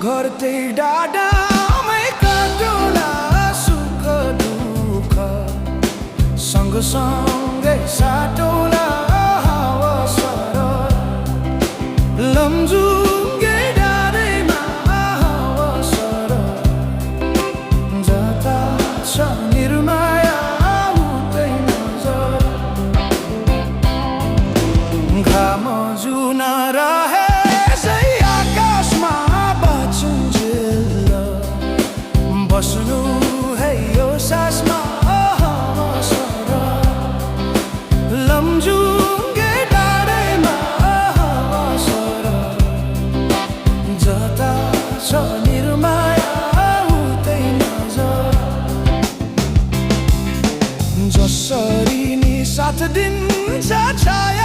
घरते डाँडामै काटुला सुख दुःख सँगसँगै साटौला हावा सरर लमजुङ्गे डाँडैमा हावा सरर जता छ निर्माया उतै नजर घाम जुन रहे बस्नु है यो सासमा लमजुङ्गे डाँडैमा जता छ निर्माया उतै नजर जसरी नि साथ दिन्छ छाया